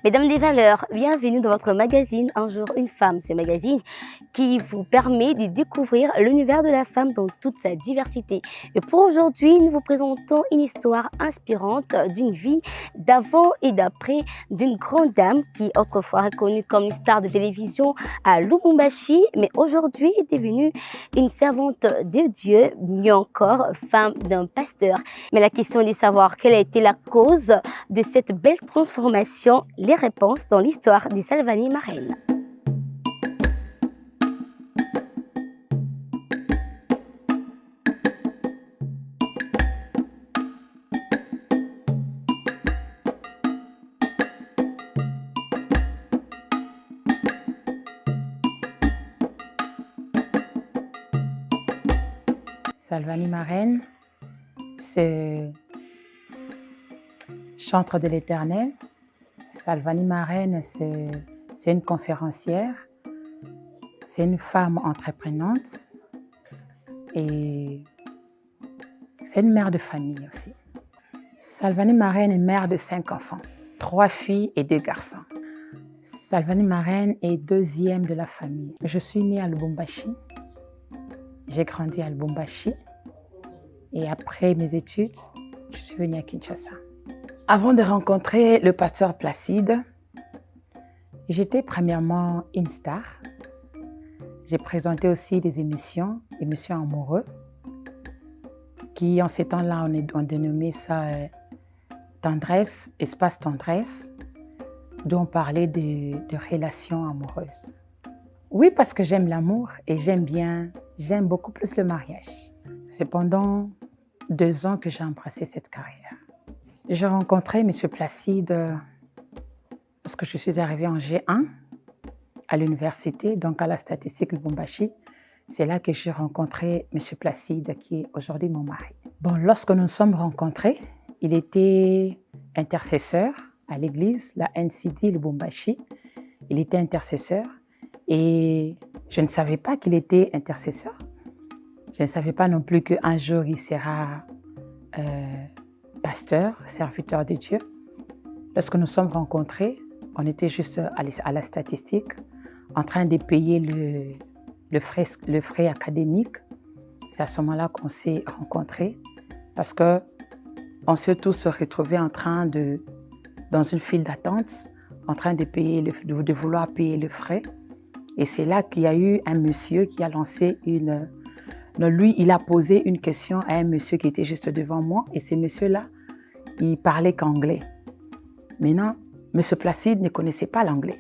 Mesdames des valeurs, bienvenue dans votre magazine Un jour une femme, ce magazine qui vous permet de découvrir l'univers de la femme dans toute sa diversité. Et pour aujourd'hui, nous vous présentons une histoire inspirante d'une vie d'avant et d'après d'une grande dame qui est autrefois reconnue comme une star de télévision à Lubumbashi, mais aujourd'hui est devenue une servante de Dieu, mieux encore femme d'un pasteur. Mais la question est de savoir quelle a été la cause de cette belle transformation. Les réponses dans l'histoire de Salvani Marraine. Salvani Marraine, c'est chantre de l'Éternel. Salvani Marraine, c'est une conférencière, c'est une femme entreprenante et c'est une mère de famille aussi. Salvani Marraine est mère de 5 enfants, 3 filles et 2 garçons. Salvani Marraine est deuxième de la famille. Je suis née à Lubumbashi, j'ai grandi à Lubumbashi et après mes études, je suis venue à Kinshasa. Avant de rencontrer le pasteur Placide, j'étais premièrement une star. J'ai présenté aussi des émissions amoureuses, qui en ces temps-là, on dénommait ça tendresse, espace tendresse, dont on parlait de relations amoureuses. Oui, parce que j'aime l'amour et j'aime beaucoup plus le mariage. C'est pendant 2 ans que j'ai embrassé cette carrière. J'ai rencontré M. Placide lorsque je suis arrivée en G1 à l'université, donc à la statistique Lubumbashi. C'est là que j'ai rencontré M. Placide, qui est aujourd'hui mon mari. Bon, lorsque nous nous sommes rencontrés, il était intercesseur à l'église, la NCD Lubumbashi. Il était intercesseur et je ne savais pas qu'il était intercesseur. Je ne savais pas non plus qu'un jour il sera pasteur, serviteur de Dieu. Lorsque nous sommes rencontrés, on était juste à la statistique, en train de payer le frais académique. C'est à ce moment-là qu'on s'est rencontrés, parce qu'on s'est tous retrouvés dans une file d'attente, en train de vouloir payer le frais. Et c'est là qu'il y a eu un monsieur qui a lancé lui, il a posé une question à un monsieur qui était juste devant moi et ce monsieur-là, il parlait qu'anglais. Maintenant, M. Placide ne connaissait pas l'anglais.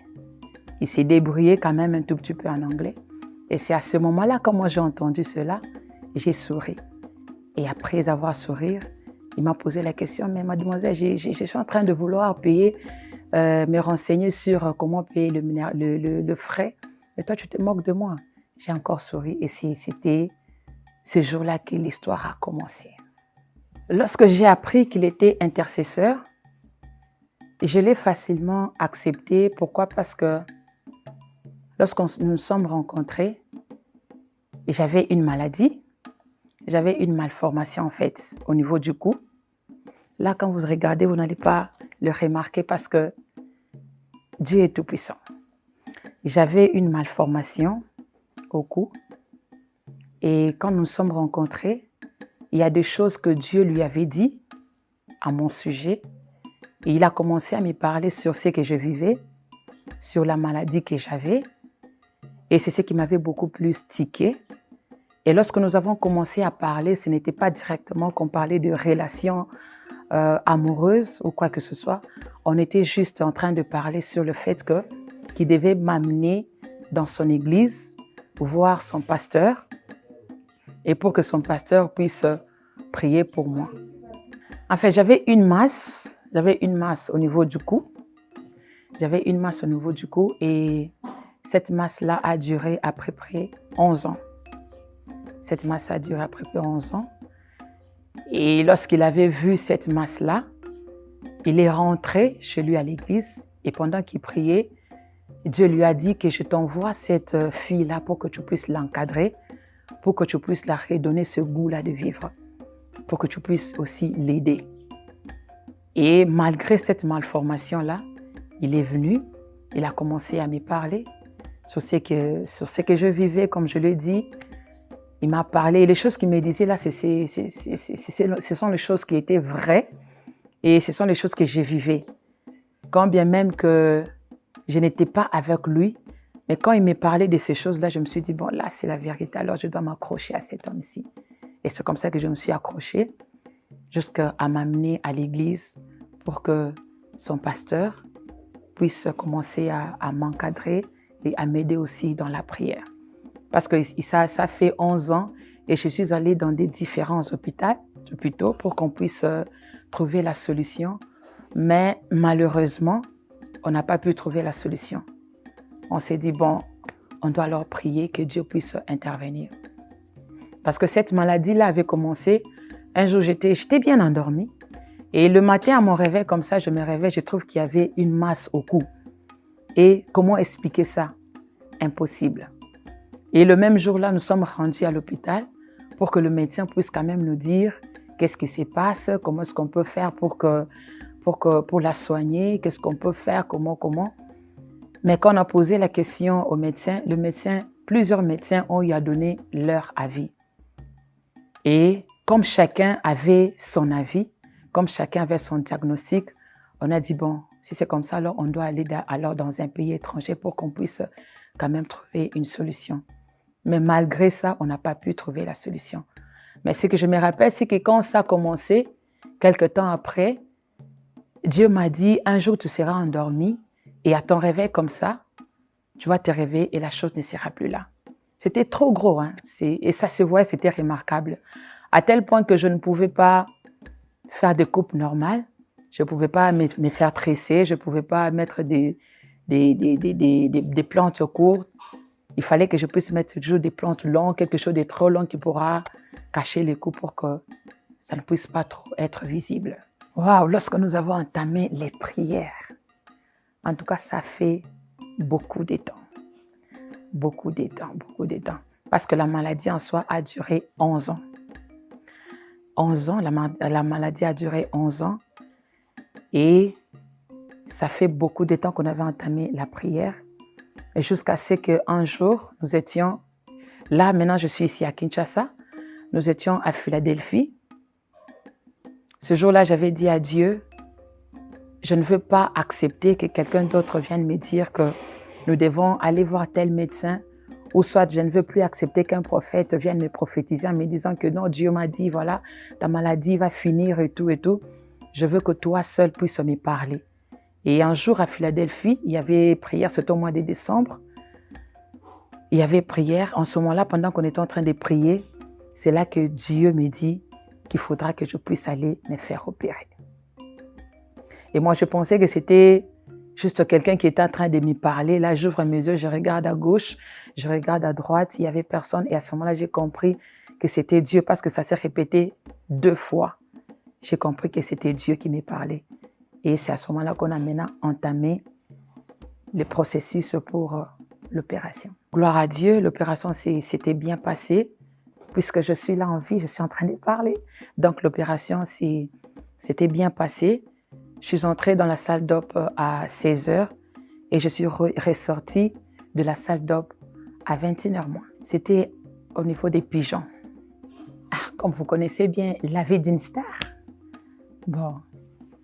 Il s'est débrouillé quand même un tout petit peu en anglais. Et c'est à ce moment-là, quand moi j'ai entendu cela, j'ai souri. Et après avoir souri, il m'a posé la question, mais mademoiselle, je suis en train de vouloir payer, me renseigner sur comment payer le frais. Et toi, tu te moques de moi. J'ai encore souri et c'était ce jour-là que l'histoire a commencé. Lorsque j'ai appris qu'il était intercesseur, je l'ai facilement accepté. Pourquoi? Parce que lorsque nous nous sommes rencontrés, j'avais une maladie, j'avais une malformation en fait au niveau du cou. Là, quand vous regardez, vous n'allez pas le remarquer parce que Dieu est tout-puissant. J'avais une malformation au cou. Et quand nous nous sommes rencontrés, il y a des choses que Dieu lui avait dit à mon sujet. Et il a commencé à me parler sur ce que je vivais, sur la maladie que j'avais. Et c'est ce qui m'avait beaucoup plus tiqué. Et lorsque nous avons commencé à parler, ce n'était pas directement qu'on parlait de relations amoureuses ou quoi que ce soit. On était juste en train de parler sur le fait qu'il devait m'amener dans son église voir son pasteur et pour que son pasteur puisse prier pour moi. En fait, j'avais une masse au niveau du cou. J'avais une masse au niveau du cou et cette masse-là a duré à peu près 11 ans. Cette masse a duré à peu près 11 ans. Et lorsqu'il avait vu cette masse-là, il est rentré chez lui à l'église et pendant qu'il priait, Dieu lui a dit que je t'envoie cette fille-là pour que tu puisses l'encadrer, pour que tu puisses la redonner ce goût-là de vivre, pour que tu puisses aussi l'aider. Et malgré cette malformation-là, il est venu, il a commencé à me parler sur ce que je vivais, comme je le dis. Il m'a parlé, et les choses qu'il me disait là, ce sont les choses qui étaient vraies et ce sont les choses que je vivais. Quand bien même que je n'étais pas avec lui, mais quand il me parlait de ces choses-là, je me suis dit, bon, là, c'est la vérité, alors je dois m'accrocher à cet homme-ci. Et c'est comme ça que je me suis accrochée jusqu'à m'amener à l'église pour que son pasteur puisse commencer à m'encadrer et à m'aider aussi dans la prière. Parce que ça fait 11 ans et je suis allée dans des différents hôpitaux pour qu'on puisse trouver la solution. Mais malheureusement, on n'a pas pu trouver la solution. On s'est dit, bon, on doit alors prier que Dieu puisse intervenir. Parce que cette maladie-là avait commencé, un jour j'étais bien endormie. Et le matin, à mon réveil, comme ça, je me réveille, je trouve qu'il y avait une masse au cou. Et comment expliquer ça? Impossible. Et le même jour-là, nous sommes rendus à l'hôpital pour que le médecin puisse quand même nous dire qu'est-ce qui se passe, comment est-ce qu'on peut faire pour la soigner, qu'est-ce qu'on peut faire, comment. Mais quand on a posé la question au médecin, plusieurs médecins ont eu à donner leur avis. Et comme chacun avait son avis, comme chacun avait son diagnostic, on a dit, bon, si c'est comme ça, alors on doit aller alors dans un pays étranger pour qu'on puisse quand même trouver une solution. Mais malgré ça, on n'a pas pu trouver la solution. Mais ce que je me rappelle, c'est que quand ça a commencé, quelque temps après, Dieu m'a dit, un jour tu seras endormi et à ton réveil comme ça, tu vas te réveiller et la chose ne sera plus là. C'était trop gros, hein? Et ça se voit, c'était remarquable. À tel point que je ne pouvais pas faire des coupes normales, je ne pouvais pas me faire tresser, je ne pouvais pas mettre des plantes courtes. Il fallait que je puisse mettre toujours des plantes longues, quelque chose de trop long qui pourra cacher les coups pour que ça ne puisse pas trop être visible. Waouh, lorsque nous avons entamé les prières, en tout cas, ça fait beaucoup de temps. Beaucoup de temps. Parce que la maladie en soi a duré 11 ans. 11 ans, la maladie a duré 11 ans. Et ça fait beaucoup de temps qu'on avait entamé la prière. Et jusqu'à ce qu'un jour, nous étions là, maintenant je suis ici à Kinshasa, nous étions à Philadelphie. Ce jour-là, j'avais dit à Dieu, je ne veux pas accepter que quelqu'un d'autre vienne me dire que nous devons aller voir tel médecin, ou soit je ne veux plus accepter qu'un prophète vienne me prophétiser en me disant que non, Dieu m'a dit, voilà, ta maladie va finir et tout. Je veux que toi seul puisses me parler. Et un jour à Philadelphie, il y avait prière, c'était au mois de décembre. Il y avait prière. En ce moment-là, pendant qu'on était en train de prier, c'est là que Dieu me dit qu'il faudra que je puisse aller me faire opérer. Et moi, je pensais que c'était juste quelqu'un qui était en train de me parler. Là, j'ouvre mes yeux, je regarde à gauche, je regarde à droite, il n'y avait personne. Et à ce moment-là, j'ai compris que c'était Dieu parce que ça s'est répété 2 fois. J'ai compris que c'était Dieu qui me parlait. Et c'est à ce moment-là qu'on a maintenant entamé le processus pour l'opération. Gloire à Dieu, l'opération s'était bien passée. Puisque je suis là en vie, je suis en train de parler. Donc l'opération s'était bien passée. Je suis entrée dans la salle d'op à 16h et je suis ressortie de la salle d'op à 21h moins. C'était au niveau des pigeons. Ah, comme vous connaissez bien la vie d'une star. Bon,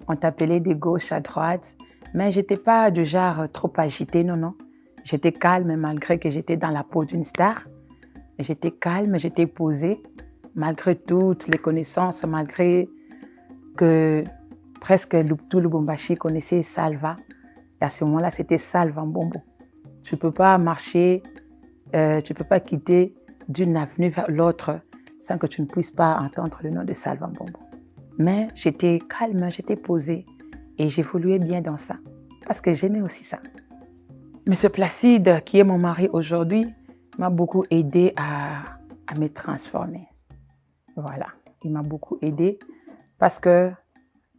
on t'appelait de gauche à droite, mais je n'étais pas du genre trop agitée, non. J'étais calme malgré que j'étais dans la peau d'une star. J'étais calme, j'étais posée, malgré toutes les connaissances, malgré que presque tout le Lubumbashi connaissait Salva. Et à ce moment-là, c'était Salva Mbombo. Je ne peux pas marcher tu ne peux pas quitter d'une avenue vers l'autre sans que tu ne puisses pas entendre le nom de Salvan Bonbon. Mais j'étais calme, j'étais posée et j'évoluais bien dans ça parce que j'aimais aussi ça. Monsieur Placide, qui est mon mari aujourd'hui, m'a beaucoup aidé à me transformer. Voilà, il m'a beaucoup aidé parce que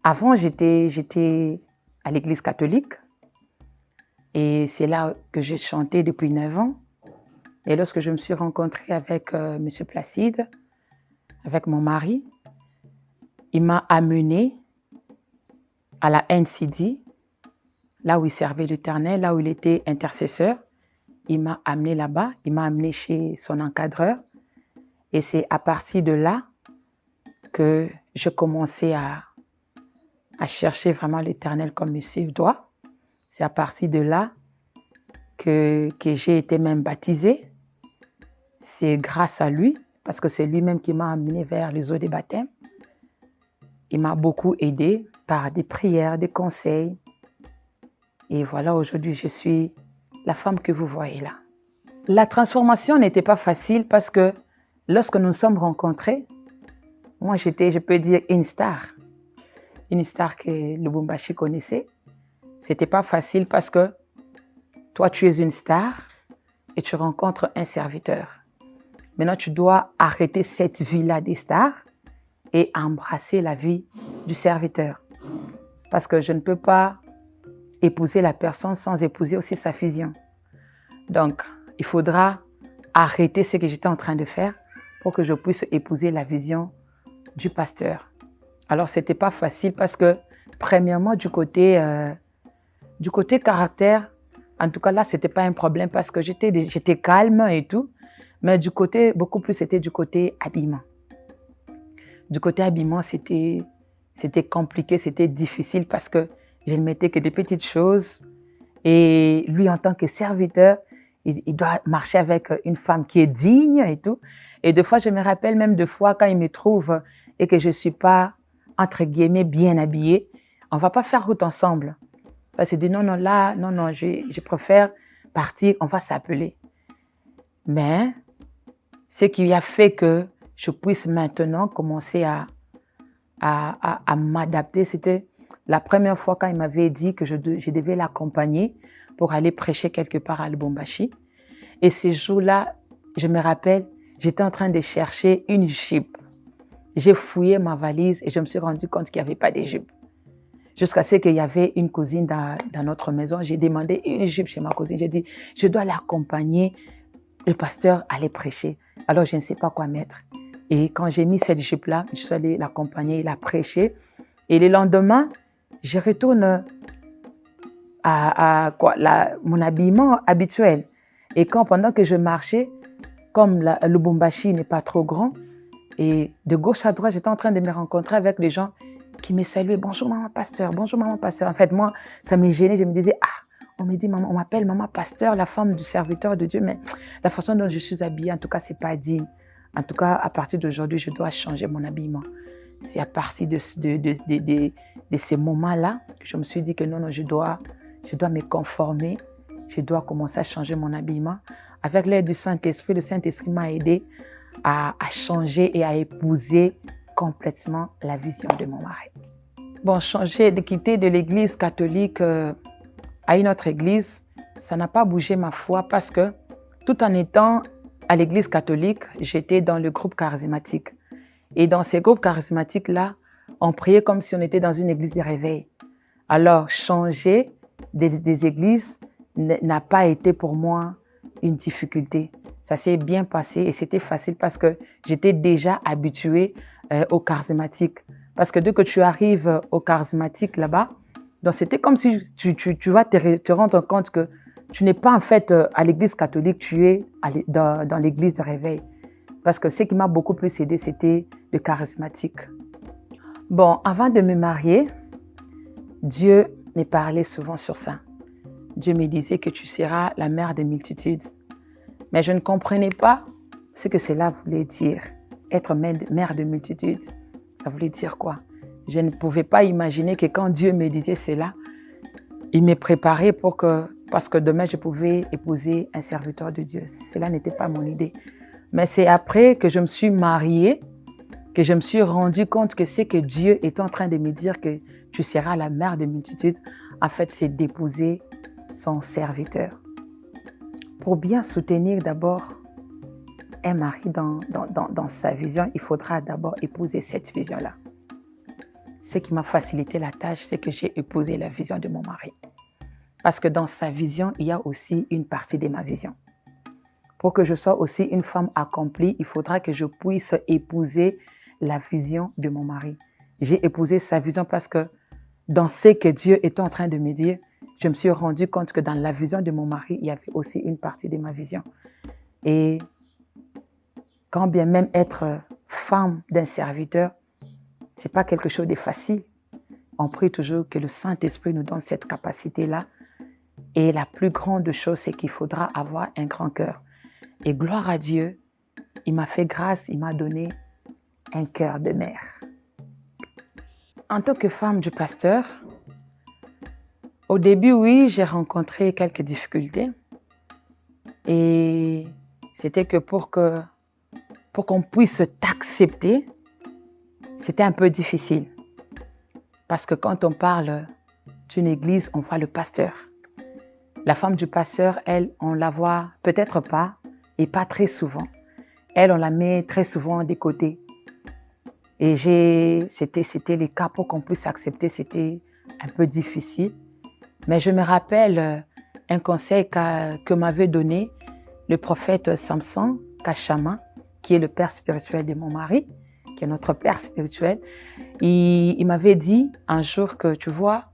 avant j'étais à l'église catholique et c'est là que j'ai chanté depuis 9 ans. Et lorsque je me suis rencontrée avec Monsieur Placide, avec mon mari, il m'a amenée à la NCD, là où il servait l'Éternel, là où il était intercesseur. Il m'a amenée là-bas, il m'a amenée chez son encadreur. Et c'est à partir de là que je commençais à chercher vraiment l'Éternel comme il se doit. C'est à partir de là que j'ai été même baptisée. C'est grâce à lui, parce que c'est lui-même qui m'a amenée vers les eaux des baptêmes. Il m'a beaucoup aidé par des prières, des conseils. Et voilà, aujourd'hui, je suis la femme que vous voyez là. La transformation n'était pas facile parce que lorsque nous nous sommes rencontrés, moi, j'étais, je peux dire, une star que Lubumbashi connaissait. C'était pas facile parce que toi, tu es une star et tu rencontres un serviteur. Maintenant, tu dois arrêter cette vie-là des stars et embrasser la vie du serviteur. Parce que je ne peux pas épouser la personne sans épouser aussi sa vision. Donc, il faudra arrêter ce que j'étais en train de faire pour que je puisse épouser la vision du pasteur. Alors, ce n'était pas facile parce que, premièrement, du côté caractère, en tout cas là, ce n'était pas un problème parce que j'étais calme et tout. Mais du côté, beaucoup plus, c'était du côté habillement. Du côté habillement, c'était compliqué, c'était difficile parce que je ne mettais que des petites choses. Et lui, en tant que serviteur, il doit marcher avec une femme qui est digne et tout. Et des fois, je me rappelle même de fois quand il me trouve et que je ne suis pas, entre guillemets, bien habillée, on ne va pas faire route ensemble. Parce qu'il dit non, non, là, non, non, je préfère partir, on va s'appeler. Mais ce qui a fait que je puisse maintenant commencer à m'adapter, c'était la première fois quand il m'avait dit que je devais l'accompagner pour aller prêcher quelque part à Lubumbashi. Et ces jours-là, je me rappelle, j'étais en train de chercher une jupe. J'ai fouillé ma valise et je me suis rendu compte qu'il n'y avait pas de jupe. Jusqu'à ce qu'il y avait une cousine dans notre maison. J'ai demandé une jupe chez ma cousine. J'ai dit, je dois l'accompagner. Le pasteur allait prêcher. Alors, je ne sais pas quoi mettre. Et quand j'ai mis cette jupe-là, je suis allée l'accompagner, il a prêché. Et le lendemain, je retourne à mon habillement habituel. Et pendant que je marchais, comme le Lubumbashi n'est pas trop grand, et de gauche à droite, j'étais en train de me rencontrer avec les gens qui me saluaient. Bonjour maman pasteur, bonjour maman pasteur. En fait, moi, ça me gênait. Je me disais, on me dit, maman, on m'appelle maman pasteur, la femme du serviteur de Dieu, mais la façon dont je suis habillée, en tout cas, c'est pas digne. En tout cas, à partir d'aujourd'hui, je dois changer mon habillement. C'est à partir de ces moments-là que je me suis dit que non, je dois me conformer, je dois commencer à changer mon habillement. Avec l'aide du Saint-Esprit, le Saint-Esprit m'a aidé à changer et à épouser complètement la vision de mon mari. Bon, de quitter de l'église catholique à une autre église, ça n'a pas bougé ma foi parce que tout en étant à l'église catholique, j'étais dans le groupe charismatique. Et dans ces groupes charismatiques-là, on priait comme si on était dans une église de réveil. Alors, changer des églises n'a pas été pour moi une difficulté. Ça s'est bien passé et c'était facile parce que j'étais déjà habituée au charismatique. Parce que dès que tu arrives au charismatique là-bas, donc c'était comme si tu vas te rendre compte que tu n'es pas en fait à l'église catholique, tu es dans l'église de réveil. Parce que ce qui m'a beaucoup plus aidé, c'était le charismatique. Bon, avant de me marier, Dieu me parlait souvent sur ça. Dieu me disait que tu seras la mère des multitudes. Mais je ne comprenais pas ce que cela voulait dire. Être mère de multitudes, ça voulait dire quoi? Je ne pouvais pas imaginer que quand Dieu me disait cela, il me préparait pour que parce que demain, je pouvais épouser un serviteur de Dieu. Cela n'était pas mon idée. Mais c'est après que je me suis mariée, que je me suis rendu compte que c'est que Dieu est en train de me dire que tu seras la mère de multitudes. En fait, c'est d'épouser son serviteur. Pour bien soutenir d'abord un mari dans sa vision, il faudra d'abord épouser cette vision-là. Ce qui m'a facilité la tâche, c'est que j'ai épousé la vision de mon mari. Parce que dans sa vision, il y a aussi une partie de ma vision. Pour que je sois aussi une femme accomplie, il faudra que je puisse épouser la vision de mon mari. J'ai épousé sa vision parce que dans ce que Dieu est en train de me dire, je me suis rendu compte que dans la vision de mon mari, il y avait aussi une partie de ma vision. Et quand bien même être femme d'un serviteur, ce n'est pas quelque chose de facile. On prie toujours que le Saint-Esprit nous donne cette capacité-là. Et la plus grande chose, c'est qu'il faudra avoir un grand cœur. Et gloire à Dieu, il m'a fait grâce, il m'a donné un cœur de mère. En tant que femme du pasteur, au début, oui, j'ai rencontré quelques difficultés. Et c'était que pour qu'on puisse t'accepter, c'était un peu difficile. Parce que quand on parle d'une église, on voit le pasteur. La femme du pasteur, elle, on la voit peut-être pas et pas très souvent. Elle, on la met très souvent de côté. Et c'était le cas pour qu'on puisse accepter, c'était un peu difficile. Mais je me rappelle un conseil que m'avait donné le prophète Samson Kachama, qui est le père spirituel de mon mari, qui est notre père spirituel. Il m'avait dit un jour que, tu vois,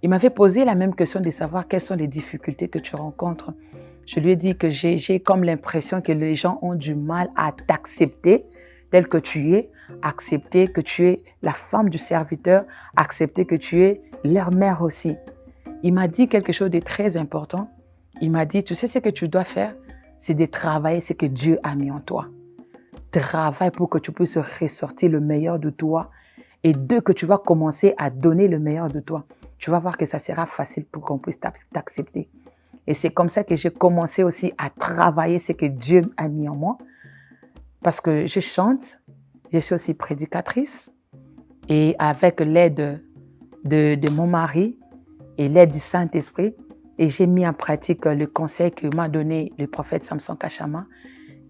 il m'avait posé la même question de savoir quelles sont les difficultés que tu rencontres. Je lui ai dit que j'ai comme l'impression que les gens ont du mal à t'accepter tel que tu es, accepter que tu es la femme du serviteur, accepter que tu es leur mère aussi. Il m'a dit quelque chose de très important. Il m'a dit, tu sais ce que tu dois faire, c'est de travailler ce que Dieu a mis en toi. Travaille pour que tu puisses ressortir le meilleur de toi. Et dès que tu vas commencer à donner le meilleur de toi, tu vas voir que ça sera facile pour qu'on puisse t'accepter. Et c'est comme ça que j'ai commencé aussi à travailler ce que Dieu a mis en moi. Parce que je chante, je suis aussi prédicatrice. Et avec l'aide de mon mari et l'aide du Saint-Esprit, et j'ai mis en pratique le conseil que m'a donné le prophète Samson Kachama.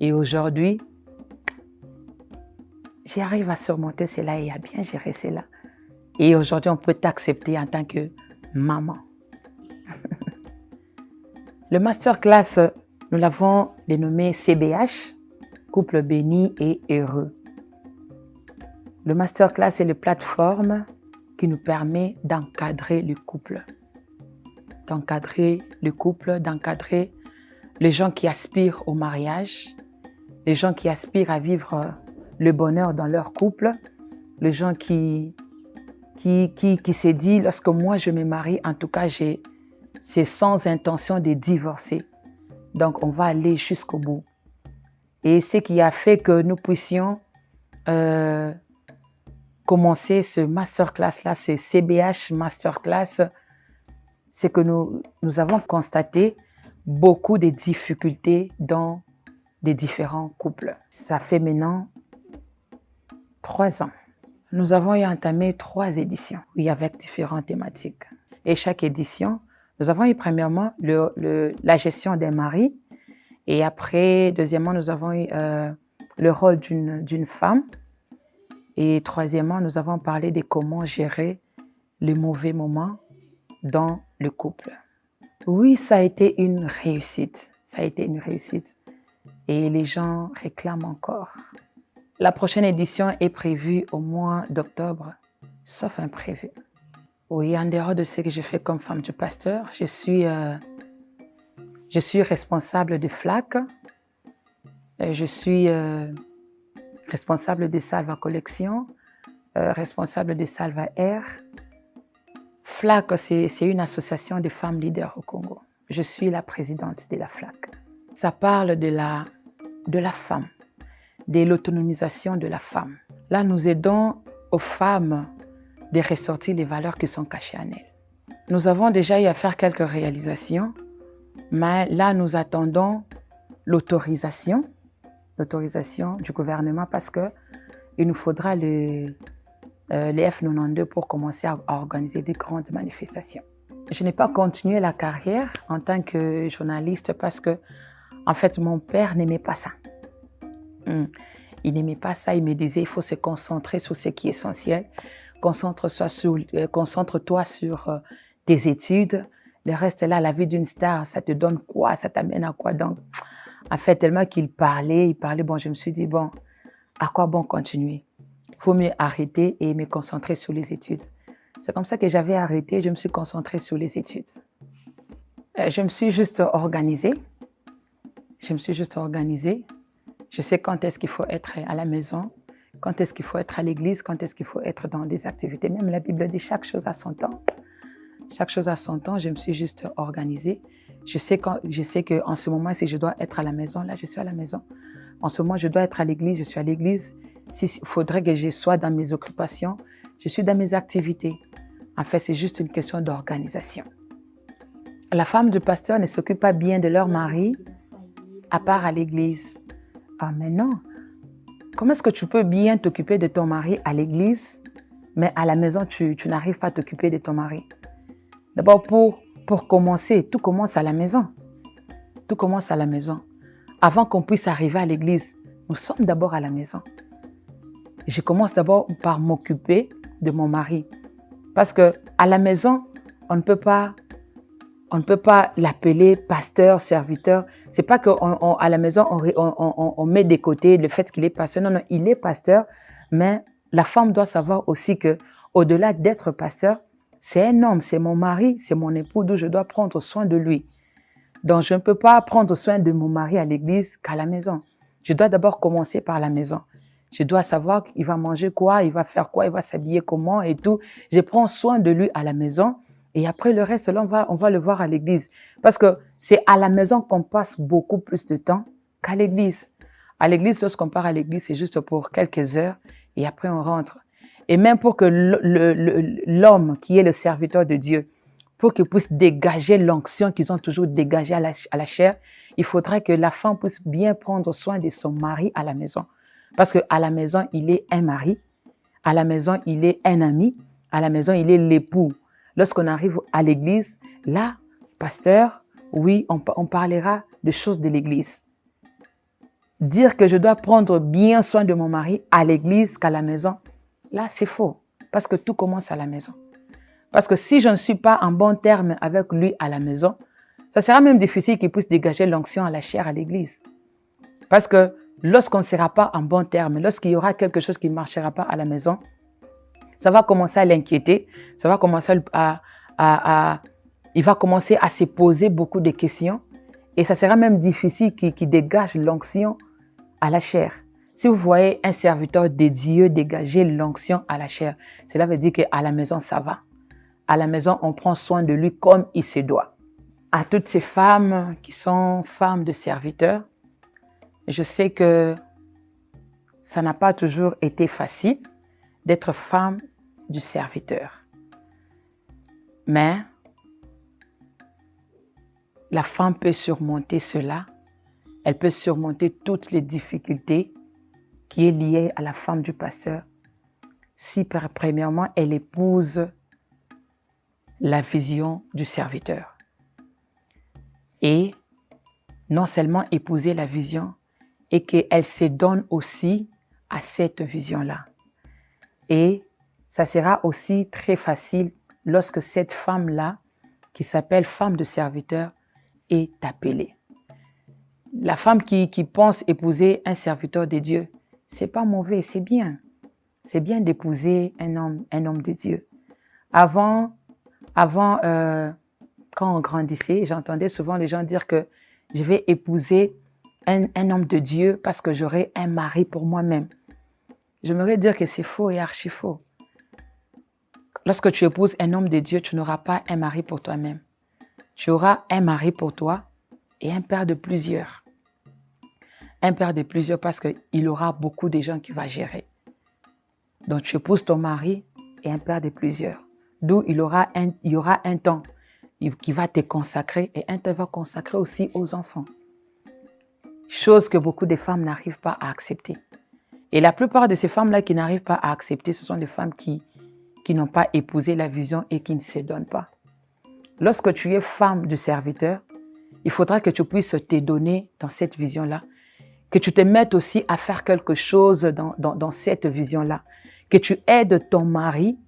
Et aujourd'hui, j'arrive à surmonter cela et à bien gérer cela. Et aujourd'hui, on peut t'accepter en tant que maman. Le masterclass, nous l'avons dénommé CBH, Couple béni et heureux. Le masterclass est la plateforme qui nous permet d'encadrer le couple. D'encadrer le couple, d'encadrer les gens qui aspirent au mariage, les gens qui aspirent à vivre le bonheur dans leur couple, les gens qui se disent, lorsque moi je me marie, en tout cas, c'est sans intention de divorcer. Donc, on va aller jusqu'au bout. Et ce qui a fait que nous puissions commencer ce masterclass-là, ce CBH Masterclass, c'est que nous avons constaté beaucoup de difficultés dans des différents couples. Ça fait maintenant 3 ans. Nous avons entamé 3 éditions, oui, avec différentes thématiques. Et chaque édition, nous avons eu premièrement la gestion des maris. Et après, deuxièmement, nous avons eu le rôle d'une femme. Et troisièmement, nous avons parlé de comment gérer les mauvais moments dans le couple. Oui, ça a été une réussite. Ça a été une réussite. Et les gens réclament encore. La prochaine édition est prévue au mois d'octobre, sauf imprévu. Oui, en dehors de ce que je fais comme femme du pasteur, je suis responsable de FLAC. Je suis responsable de Salva Collection, responsable de Salva Air. FLAC, c'est une association de femmes leaders au Congo. Je suis la présidente de la FLAC. Ça parle de la femme, de l'autonomisation de la femme. Là, nous aidons aux femmes de ressortir les valeurs qui sont cachées en elles. Nous avons déjà eu à faire quelques réalisations Mais là, nous attendons l'autorisation du gouvernement parce qu'il nous faudra les F92 pour commencer à organiser des grandes manifestations. Je n'ai pas continué la carrière en tant que journaliste parce que, en fait, mon père n'aimait pas ça. Il n'aimait pas ça, il me disait il faut se concentrer sur ce qui est essentiel. Concentre-toi sur tes études. Le reste là, la vie d'une star, ça te donne quoi? Ça t'amène à quoi? Donc, en fait, tellement qu'il parlait, bon, je me suis dit, bon, à quoi bon continuer? Il faut mieux arrêter et me concentrer sur les études. C'est comme ça que j'avais arrêté, je me suis concentrée sur les études. Je me suis juste organisée. Je sais quand est-ce qu'il faut être à la maison, quand est-ce qu'il faut être à l'église, quand est-ce qu'il faut être dans des activités. Même la Bible dit chaque chose a son temps. Chaque chose a son temps, je me suis juste organisée. Je sais qu'en ce moment, si je dois être à la maison, là, je suis à la maison. En ce moment, je dois être à l'église, je suis à l'église. S'il faudrait que je sois dans mes occupations, je suis dans mes activités. En fait, c'est juste une question d'organisation. La femme du pasteur ne s'occupe pas bien de leur mari, à part à l'église. Ah, mais non. Comment est-ce que tu peux bien t'occuper de ton mari à l'église, mais à la maison, tu n'arrives pas à t'occuper de ton mari? D'abord, pour commencer, tout commence à la maison. Tout commence à la maison. Avant qu'on puisse arriver à l'église, nous sommes d'abord à la maison. Je commence d'abord par m'occuper de mon mari. Parce qu'à la maison, on ne peut pas l'appeler pasteur, serviteur. C'est pas qu'à la maison, on met de côté le fait qu'il est pasteur. Non, il est pasteur, mais la femme doit savoir aussi que au-delà d'être pasteur, c'est un homme, c'est mon mari, c'est mon époux, d'où je dois prendre soin de lui. Donc, je ne peux pas prendre soin de mon mari à l'église qu'à la maison. Je dois d'abord commencer par la maison. Je dois savoir qu'il va manger quoi, il va faire quoi, il va s'habiller comment et tout. Je prends soin de lui à la maison et après le reste, là, on va le voir à l'église. Parce que c'est à la maison qu'on passe beaucoup plus de temps qu'à l'église. À l'église, lorsqu'on part à l'église, c'est juste pour quelques heures et après on rentre. Et même pour que l'homme qui est le serviteur de Dieu, pour qu'il puisse dégager l'onction qu'ils ont toujours dégagée à la chair, il faudrait que la femme puisse bien prendre soin de son mari à la maison. Parce qu'à la maison, il est un mari, à la maison, il est un ami, à la maison, il est l'époux. Lorsqu'on arrive à l'église, là, pasteur, oui, on parlera des choses de l'église. Dire que je dois prendre bien soin de mon mari à l'église qu'à la maison, là, c'est faux. Parce que tout commence à la maison. Parce que si je ne suis pas en bon terme avec lui à la maison, ça sera même difficile qu'il puisse dégager l'onction à la chair à l'église. Parce que lorsqu'on ne sera pas en bon terme, lorsqu'il y aura quelque chose qui ne marchera pas à la maison, ça va commencer à l'inquiéter, ça va commencer il va commencer à se poser beaucoup de questions et ça sera même difficile qu'il dégage l'onction à la chair. Si vous voyez un serviteur de Dieu dégager l'onction à la chair, cela veut dire qu'à la maison, ça va. À la maison, on prend soin de lui comme il se doit. À toutes ces femmes qui sont femmes de serviteurs, je sais que ça n'a pas toujours été facile d'être femme du serviteur. Mais la femme peut surmonter cela. Elle peut surmonter toutes les difficultés qui est liée à la femme du pasteur si, premièrement, elle épouse la vision du serviteur. Et non seulement épouser la vision, et qu'elle se donne aussi à cette vision-là. Et ça sera aussi très facile lorsque cette femme-là, qui s'appelle femme de serviteur, est appelée. La femme qui pense épouser un serviteur de Dieu, c'est pas mauvais, c'est bien. C'est bien d'épouser un homme de Dieu. Avant, quand on grandissait, j'entendais souvent les gens dire que je vais épouser un homme de Dieu parce que j'aurai un mari pour moi-même. J'aimerais dire que c'est faux et archi faux. Lorsque tu épouses un homme de Dieu, tu n'auras pas un mari pour toi-même. Tu auras un mari pour toi et un père de plusieurs. Un père de plusieurs parce qu'il aura beaucoup de gens qu'il va gérer. Donc tu épouses ton mari et un père de plusieurs. D'où il y aura un temps qui va te consacrer et un te va consacrer aussi aux enfants. Chose que beaucoup de femmes n'arrivent pas à accepter. Et la plupart de ces femmes-là qui n'arrivent pas à accepter, ce sont des femmes qui n'ont pas épousé la vision et qui ne se donnent pas. Lorsque tu es femme de serviteur, il faudra que tu puisses te donner dans cette vision-là, que tu te mettes aussi à faire quelque chose dans cette vision-là, que tu aides ton mari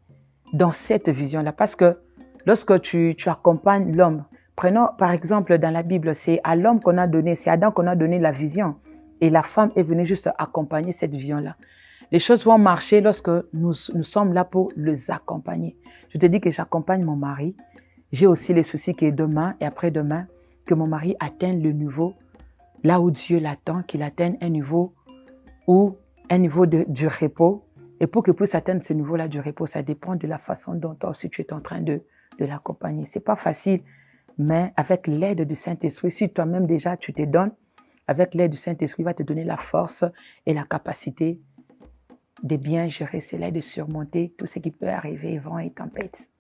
dans cette vision-là. Parce que lorsque tu accompagnes l'homme, prenons par exemple dans la Bible, c'est à l'homme qu'on a donné, c'est à Adam qu'on a donné la vision. Et la femme est venue juste accompagner cette vision-là. Les choses vont marcher lorsque nous sommes là pour les accompagner. Je te dis que j'accompagne mon mari. J'ai aussi les soucis que demain et après-demain, que mon mari atteigne le niveau là où Dieu l'attend, qu'il atteigne un niveau du repos. Et pour qu'il puisse atteindre ce niveau-là du repos, ça dépend de la façon dont toi aussi tu es en train de l'accompagner. Ce n'est pas facile, mais avec l'aide du Saint-Esprit, si toi-même déjà tu te donnes, avec l'aide du Saint-Esprit, il va te donner la force et la capacité de bien gérer cela et de surmonter tout ce qui peut arriver, vent et tempête.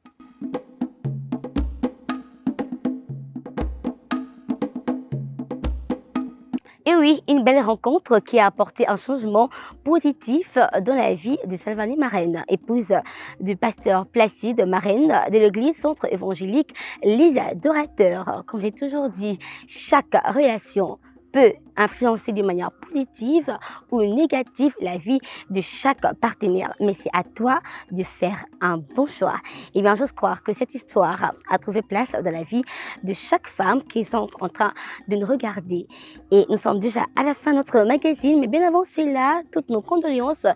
Et oui, une belle rencontre qui a apporté un changement positif dans la vie de Salvané Marraine, épouse du pasteur Placide Marraine de l'église centre évangélique Les Adorateurs. Comme j'ai toujours dit, chaque relation peut influencer de manière positive ou négative la vie de chaque partenaire. Mais c'est à toi de faire un bon choix. Et bien, j'ose croire que cette histoire a trouvé place dans la vie de chaque femme qui sont en train de nous regarder. Et nous sommes déjà à la fin de notre magazine, mais bien avant cela, toutes nos condoléances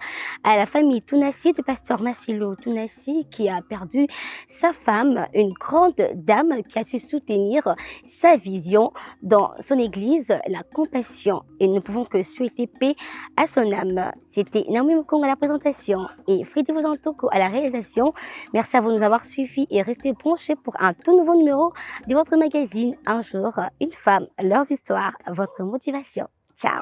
à la famille Tounassi du pasteur Massilo Tounassi qui a perdu sa femme, une grande dame qui a su soutenir sa vision dans son église, la compassion. Et nous ne pouvons que souhaiter paix à son âme. C'était Naomi Mukong à la présentation et Freddy Vozantoko à la réalisation. Merci à vous de nous avoir suivis et restez branchés pour un tout nouveau numéro de votre magazine Un jour, une femme, leurs histoires, votre motivation. Ciao!